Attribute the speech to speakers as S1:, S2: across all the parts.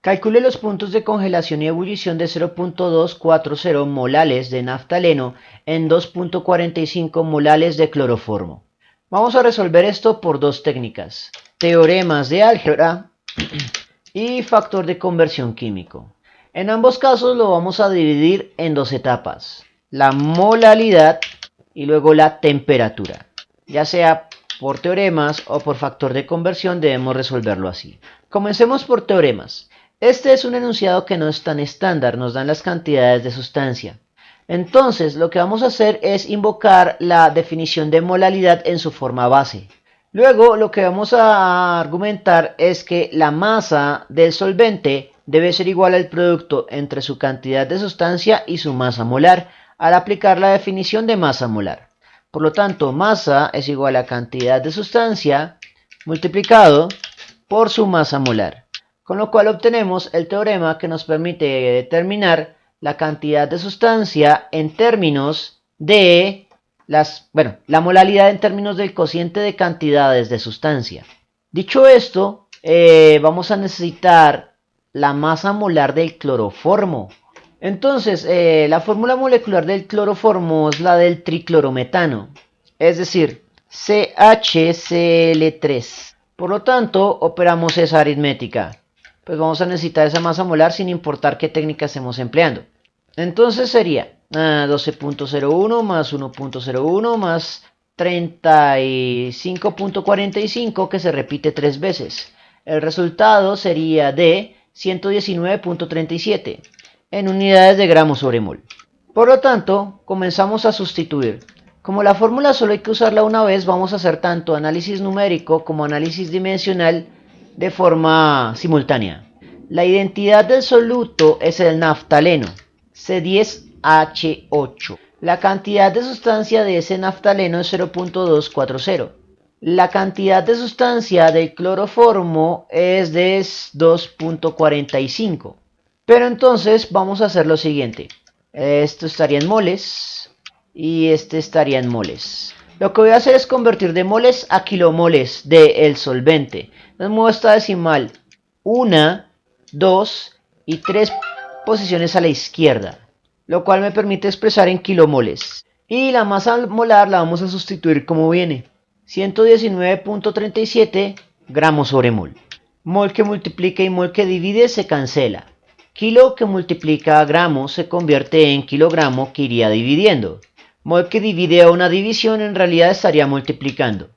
S1: Calcule los puntos de congelación y ebullición de 0.240 molales de naftaleno en 2.45 molales de cloroformo. Vamos a resolver esto por dos técnicas: teoremas de álgebra y factor de conversión químico. En ambos casos lo vamos a dividir en dos etapas: la molalidad y luego la temperatura. Ya sea por teoremas o por factor de conversión, debemos resolverlo así. Comencemos por teoremas. Este es un enunciado que no es tan estándar, nos dan las cantidades de sustancia. Entonces, lo que vamos a hacer es invocar la definición de molalidad en su forma base. Luego, lo que vamos a argumentar es que la masa del solvente debe ser igual al producto entre su cantidad de sustancia y su masa molar, al aplicar la definición de masa molar. Por lo tanto, masa es igual a cantidad de sustancia multiplicado por su masa molar, con lo cual obtenemos el teorema que nos permite determinar la cantidad de sustancia en términos de la molalidad en términos del cociente de cantidades de sustancia. Dicho esto, vamos a necesitar la masa molar del cloroformo. Entonces, la fórmula molecular del cloroformo es la del triclorometano, es decir, CHCl3. Por lo tanto, operamos esa aritmética. Pues vamos a necesitar esa masa molar sin importar qué técnica estemos empleando. Entonces sería 12.01 más 1.01 más 35.45, que se repite 3 veces. El resultado sería de 119.37 en unidades de gramos sobre mol. Por lo tanto, comenzamos a sustituir. Como la fórmula solo hay que usarla una vez, vamos a hacer tanto análisis numérico como análisis dimensional de forma simultánea. La identidad del soluto es el naftaleno, C10H8. La cantidad de sustancia de ese naftaleno es 0.240. La cantidad de sustancia del cloroformo es de 2.45. Pero entonces vamos a hacer lo siguiente. Esto estaría en moles y este estaría en moles. Lo que voy a hacer es convertir de moles a kilomoles del solvente. Entonces muevo esta decimal 1, 2 y 3 posiciones a la izquierda, lo cual me permite expresar en kilomoles. Y la masa molar la vamos a sustituir como viene: 119.37 gramos sobre mol. Mol que multiplica y mol que divide se cancela. Kilo que multiplica a gramo se convierte en kilogramo, que iría dividiendo. Mol que divide a una división en realidad estaría multiplicando.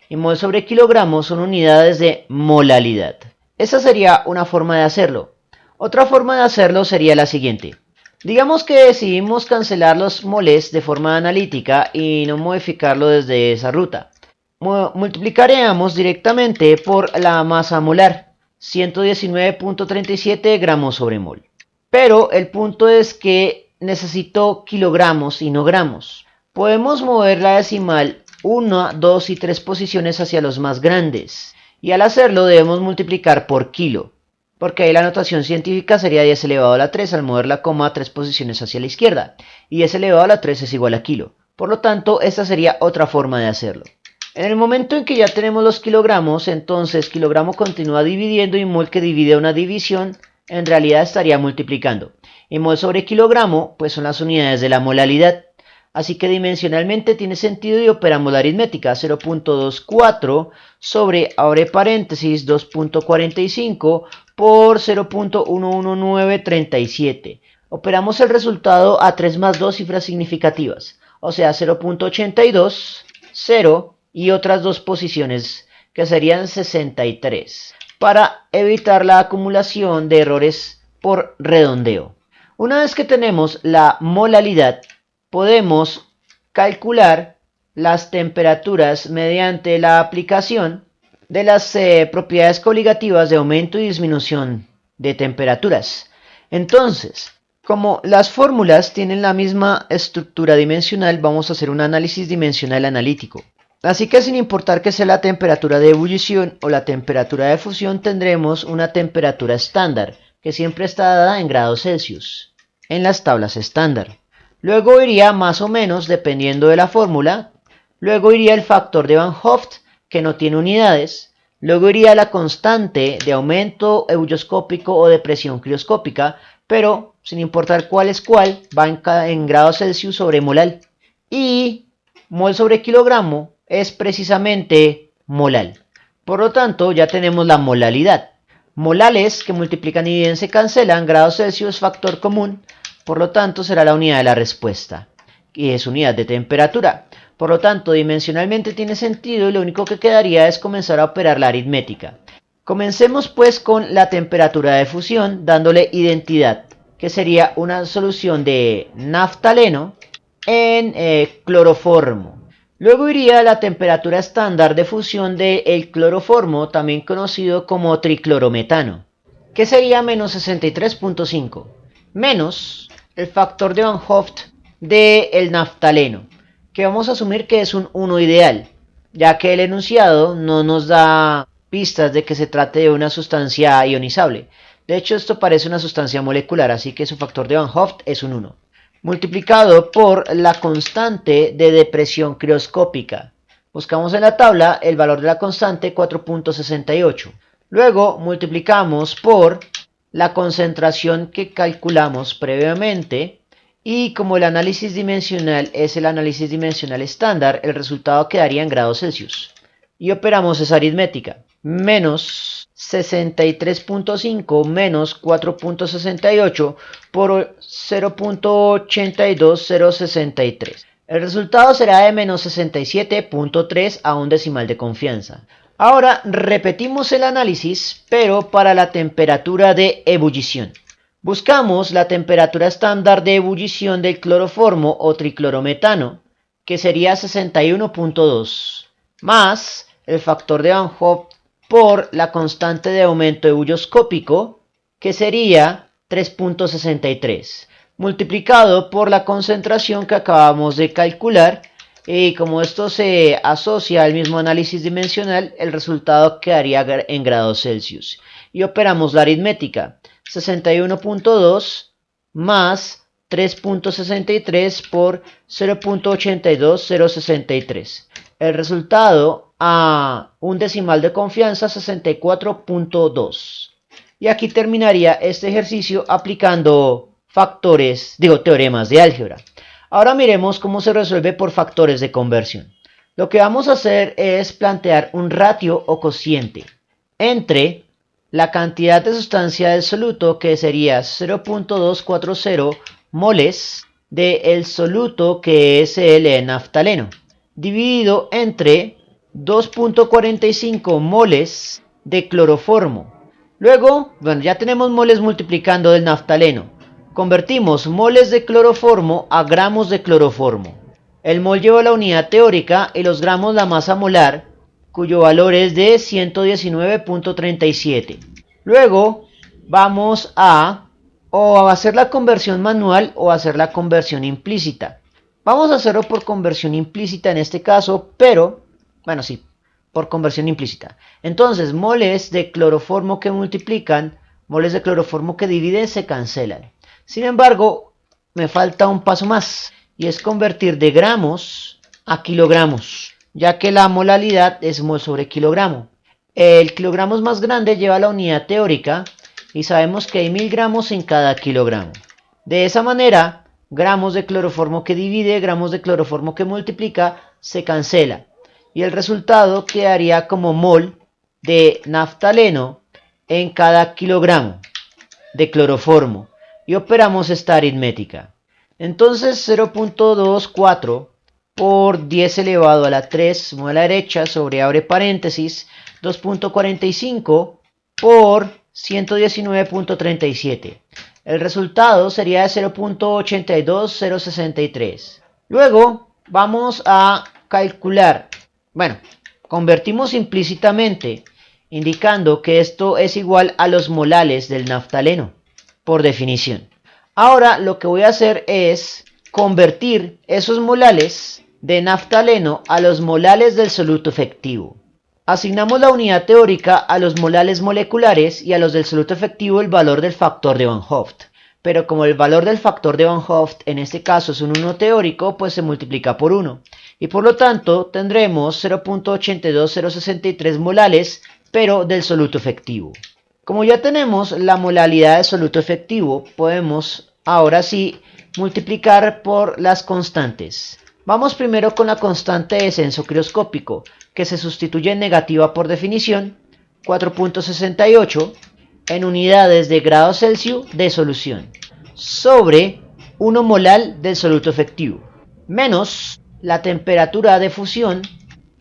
S1: Y mol sobre kilogramo son unidades de molalidad. Esa sería una forma de hacerlo. Otra forma de hacerlo sería la siguiente. Digamos que decidimos cancelar los moles de forma analítica y no modificarlo desde esa ruta. Multiplicaríamos directamente por la masa molar, 119.37 gramos sobre mol. Pero el punto es que necesito kilogramos y no gramos. Podemos mover la decimal 1, 2 y 3 posiciones hacia los más grandes. Y al hacerlo debemos multiplicar por kilo, porque ahí la notación científica sería 10 elevado a la 3 al mover la coma 3 posiciones hacia la izquierda. Y 10 elevado a la 3 es igual a kilo. Por lo tanto, esta sería otra forma de hacerlo. En el momento en que ya tenemos los kilogramos, entonces kilogramo continúa dividiendo y mol que divide una división en realidad estaría multiplicando. Y mol sobre kilogramo pues son las unidades de la molalidad. Así que dimensionalmente tiene sentido y operamos la aritmética: 0.24 sobre, abre paréntesis, 2.45 por 0.11937. Operamos el resultado a 3 más 2 cifras significativas, o sea 0.82, 0 y otras dos posiciones que serían 63, para evitar la acumulación de errores por redondeo. Una vez que tenemos la molalidad, podemos calcular las temperaturas mediante la aplicación de las propiedades coligativas de aumento y disminución de temperaturas. Entonces, como las fórmulas tienen la misma estructura dimensional, vamos a hacer un análisis dimensional analítico. Así que sin importar que sea la temperatura de ebullición o la temperatura de fusión, tendremos una temperatura estándar, que siempre está dada en grados Celsius, en las tablas estándar. Luego iría más o menos, dependiendo de la fórmula. Luego iría el factor de Van Hoff, que no tiene unidades. Luego iría la constante de aumento ebullioscópico o de presión crioscópica, pero sin importar cuál es cuál, va en grados Celsius sobre molal. Y mol sobre kilogramo es precisamente molal. Por lo tanto, ya tenemos la molalidad. Molales que multiplican y dividen se cancelan, grados Celsius factor común, por lo tanto será la unidad de la respuesta, y es unidad de temperatura. Por lo tanto, dimensionalmente tiene sentido y lo único que quedaría es comenzar a operar la aritmética. Comencemos pues con la temperatura de fusión dándole identidad, que sería una solución de naftaleno en cloroformo. Luego iría la temperatura estándar de fusión del cloroformo, también conocido como triclorometano, que sería menos 63.5, menos el factor de Van Hoft del naftaleno, que vamos a asumir que es un 1 ideal, ya que el enunciado no nos da pistas de que se trate de una sustancia ionizable. De hecho, esto parece una sustancia molecular, así que su factor de Van Hoft es un 1. Multiplicado por la constante de depresión crioscópica. Buscamos en la tabla el valor de la constante 4.68. Luego multiplicamos por la concentración que calculamos previamente y como el análisis dimensional es el análisis dimensional estándar, el resultado quedaría en grados Celsius. Y operamos esa aritmética. Menos 63.5 menos 4.68 por 0.82063. El resultado será de menos 67.3 a un decimal de confianza. Ahora repetimos el análisis, pero para la temperatura de ebullición. Buscamos la temperatura estándar de ebullición del cloroformo o triclorometano, que sería 61.2, más el factor de Van Hoft por la constante de aumento ebullioscópico, que sería 3.63, multiplicado por la concentración que acabamos de calcular, y como esto se asocia al mismo análisis dimensional, el resultado quedaría en grados Celsius. Y operamos la aritmética. 61.2 más 3.63 por 0.82063. El resultado a un decimal de confianza 64.2. Y aquí terminaría este ejercicio aplicando teoremas de álgebra. Ahora miremos cómo se resuelve por factores de conversión. Lo que vamos a hacer es plantear un ratio o cociente entre la cantidad de sustancia del soluto, que sería 0.240 moles del soluto, que es el naftaleno, dividido entre 2.45 moles de cloroformo. Luego, ya tenemos moles multiplicando del naftaleno. Convertimos moles de cloroformo a gramos de cloroformo. El mol lleva la unidad teórica y los gramos la masa molar, cuyo valor es de 119.37. Luego vamos a hacer la conversión manual o hacer la conversión implícita. Vamos a hacerlo por conversión implícita en este caso, pero, bueno, sí, por conversión implícita. Entonces, moles de cloroformo que multiplican, moles de cloroformo que dividen, se cancelan. Sin embargo, me falta un paso más, y es convertir de gramos a kilogramos, ya que la molalidad es mol sobre kilogramo. El kilogramo es más grande, lleva la unidad teórica, y sabemos que hay 1000 gramos en cada kilogramo. De esa manera, gramos de cloroformo que divide, gramos de cloroformo que multiplica, se cancela. Y el resultado quedaría como mol de naftaleno en cada kilogramo de cloroformo. Y operamos esta aritmética. Entonces 0.24 por 10 elevado a la 3, mueve a la derecha, sobre abre paréntesis, 2.45 por 119.37. El resultado sería de 0.82063. Luego vamos a calcular, convertimos implícitamente, indicando que esto es igual a los molales del naftaleno, por definición. Ahora lo que voy a hacer es convertir esos molales de naftaleno a los molales del soluto efectivo. Asignamos la unidad teórica a los molales moleculares y a los del soluto efectivo el valor del factor de Van Hoft. Pero como el valor del factor de Van Hoft en este caso es un 1 teórico, pues se multiplica por 1. Y por lo tanto tendremos 0.82063 molales pero del soluto efectivo. Como ya tenemos la molalidad de soluto efectivo, podemos ahora sí multiplicar por las constantes. Vamos primero con la constante de descenso crioscópico, que se sustituye en negativa por definición, 4.68 en unidades de grados Celsius de solución, sobre 1 molal del soluto efectivo, menos la temperatura de fusión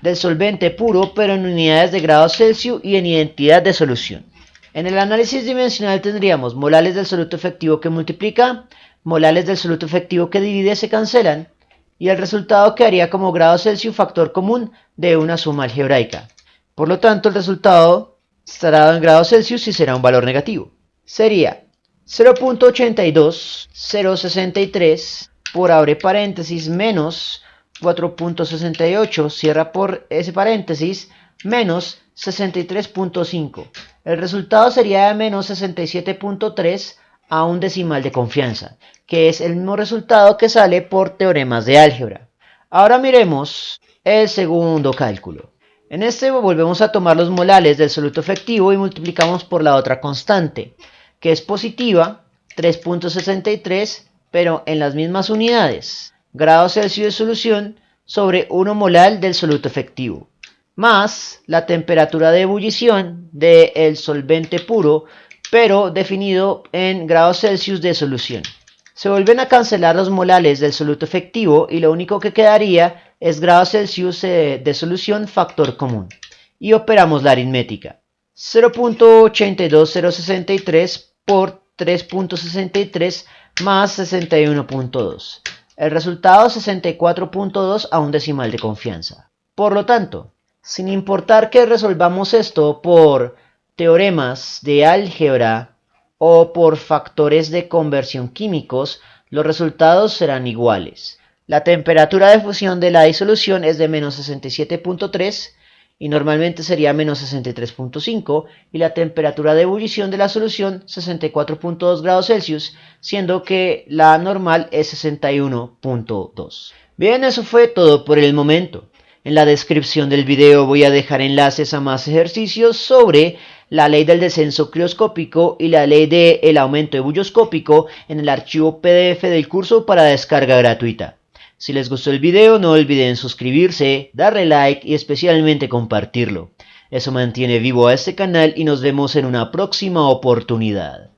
S1: del solvente puro, pero en unidades de grados Celsius y en identidad de solución. En el análisis dimensional tendríamos molales del soluto efectivo que multiplica, molales del soluto efectivo que divide, se cancelan, y el resultado quedaría como grado Celsius factor común de una suma algebraica. Por lo tanto, el resultado estará dado en grados Celsius y será un valor negativo. Sería 0.82063 por abre paréntesis menos 4.68 cierra por ese paréntesis menos 63.5. El resultado sería de menos 67.3 a un decimal de confianza, que es el mismo resultado que sale por teoremas de álgebra. Ahora miremos el segundo cálculo. En este volvemos a tomar los molales del soluto efectivo y multiplicamos por la otra constante, que es positiva, 3.63, pero en las mismas unidades, grados Celsius de solución sobre 1 molal del soluto efectivo, más la temperatura de ebullición del solvente puro, pero definido en grados Celsius de solución. Se vuelven a cancelar los molales del soluto efectivo y lo único que quedaría es grados Celsius de solución factor común. Y operamos la aritmética. 0.82063 por 3.63 más 61.2. El resultado 64.2 a un decimal de confianza. Por lo tanto, sin importar que resolvamos esto por teoremas de álgebra o por factores de conversión químicos, los resultados serán iguales. La temperatura de fusión de la disolución es de menos 67.3 y normalmente sería menos 63.5, y la temperatura de ebullición de la solución 64.2 grados Celsius, siendo que la normal es 61.2. Bien, eso fue todo por el momento. En la descripción del video voy a dejar enlaces a más ejercicios sobre la ley del descenso crioscópico y la ley del aumento ebulloscópico en el archivo PDF del curso para descarga gratuita. Si les gustó el video, no olviden suscribirse, darle like y especialmente compartirlo. Eso mantiene vivo a este canal y nos vemos en una próxima oportunidad.